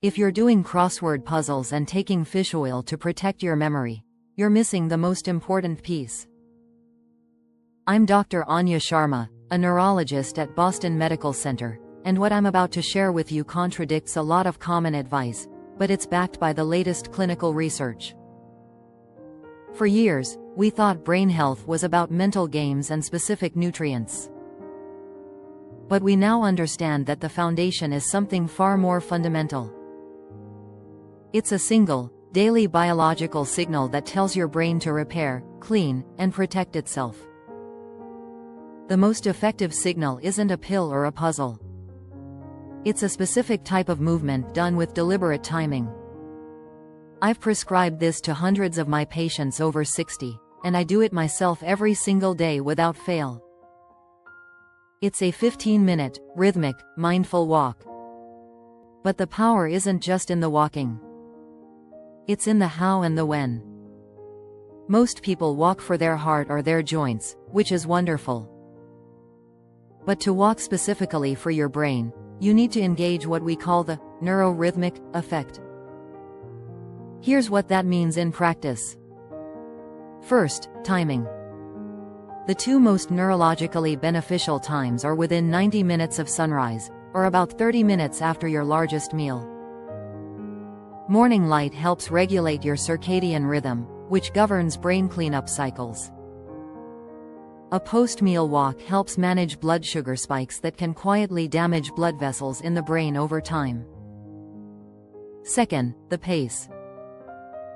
If you're doing crossword puzzles and taking fish oil to protect your memory, you're missing the most important piece. I'm Dr. Anya Sharma, a neurologist at Boston Medical Center, and what I'm about to share with you contradicts a lot of common advice, but it's backed by the latest clinical research. For years, we thought brain health was about mental games and specific nutrients. But we now understand that the foundation is something far more fundamental. It's a single, daily biological signal that tells your brain to repair, clean, and protect itself. The most effective signal isn't a pill or a puzzle. It's a specific type of movement done with deliberate timing. I've prescribed this to hundreds of my patients over 60, and I do it myself every single day without fail. It's a 15-minute, rhythmic, mindful walk. But the power isn't just in the walking. It's in the how and the when. Most people walk for their heart or their joints, which is wonderful. But to walk specifically for your brain, you need to engage what we call the neurorhythmic effect. Here's what that means in practice. First, timing. The two most neurologically beneficial times are within 90 minutes of sunrise, or about 30 minutes after your largest meal. Morning light helps regulate your circadian rhythm, which governs brain cleanup cycles. A post-meal walk helps manage blood sugar spikes that can quietly damage blood vessels in the brain over time. Second, the pace.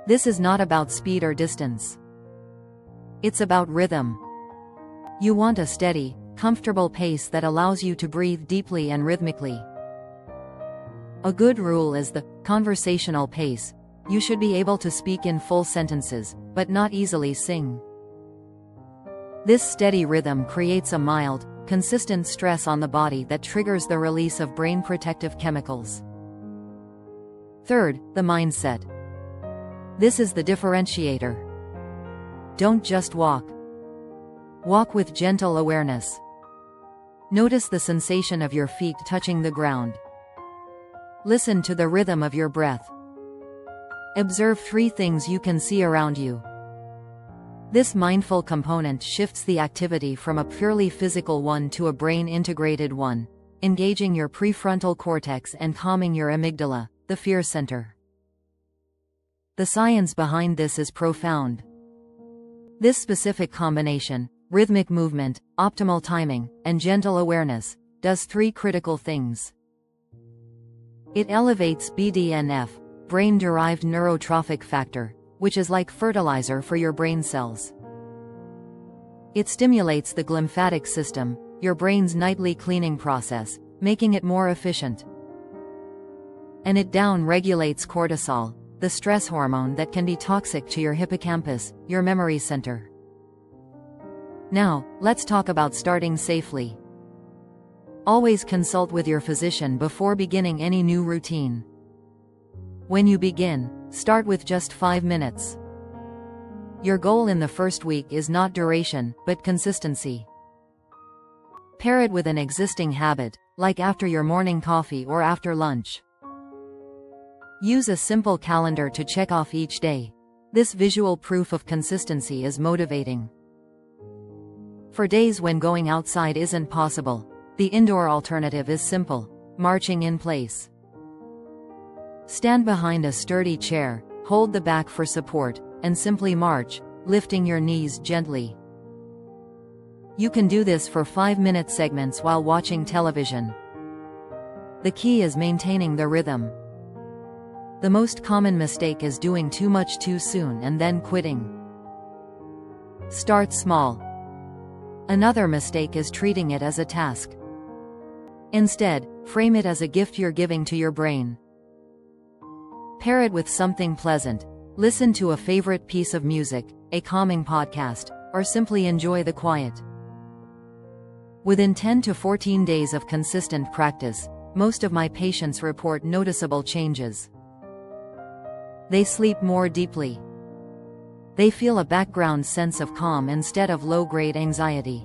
This is not about speed or distance. It's about rhythm. You want a steady, comfortable pace that allows you to breathe deeply and rhythmically. A good rule is the conversational pace. You should be able to speak in full sentences, but not easily sing. This steady rhythm creates a mild, consistent stress on the body that triggers the release of brain protective chemicals. Third, the mindset. This is the differentiator. Don't just walk. Walk with gentle awareness. Notice the sensation of your feet touching the ground. Listen to the rhythm of your breath. Observe 3 things you can see around you. This mindful component shifts the activity from a purely physical one to a brain-integrated one, engaging your prefrontal cortex and calming your amygdala, the fear center. The science behind this is profound. This specific combination, rhythmic movement, optimal timing, and gentle awareness, does 3 critical things. It elevates BDNF, brain-derived neurotrophic factor, which is like fertilizer for your brain cells. It stimulates the glymphatic system, your brain's nightly cleaning process, making it more efficient. And it down-regulates cortisol, the stress hormone that can be toxic to your hippocampus, your memory center. Now, let's talk about starting safely. Always consult with your physician before beginning any new routine. When you begin, start with just 5 minutes. Your goal in the first week is not duration, but consistency. Pair it with an existing habit, like after your morning coffee or after lunch. Use a simple calendar to check off each day. This visual proof of consistency is motivating. For days when going outside isn't possible, the indoor alternative is simple: marching in place. Stand behind a sturdy chair, hold the back for support, and simply march, lifting your knees gently. You can do this for 5-minute segments while watching television. The key is maintaining the rhythm. The most common mistake is doing too much too soon and then quitting. Start small. Another mistake is treating it as a task. Instead, frame it as a gift you're giving to your brain. Pair it with something pleasant. Listen to a favorite piece of music, a calming podcast, or simply enjoy the quiet. Within 10 to 14 days of consistent practice, most of my patients report noticeable changes. They sleep more deeply. They feel a background sense of calm instead of low-grade anxiety.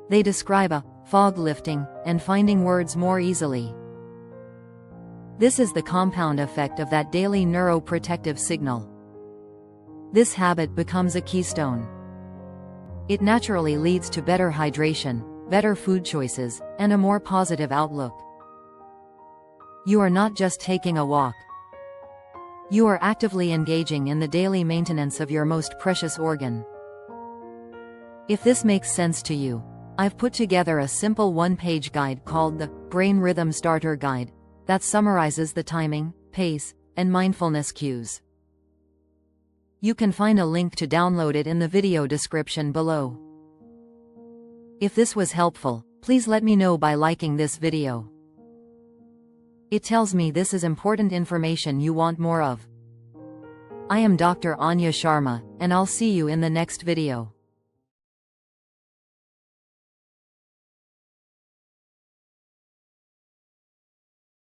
They describe a fog lifting and finding words more easily. This is the compound effect of that daily neuroprotective signal. This habit becomes a keystone. It naturally leads to better hydration, better food choices, and a more positive outlook. You are not just taking a walk. You are actively engaging in the daily maintenance of your most precious organ. If this makes sense to you, I've put together a simple one-page guide called the Brain Rhythm Starter Guide that summarizes the timing, pace, and mindfulness cues. You can find a link to download it in the video description below. If this was helpful, please let me know by liking this video. It tells me this is important information you want more of. I am Dr. Anya Sharma, and I'll see you in the next video.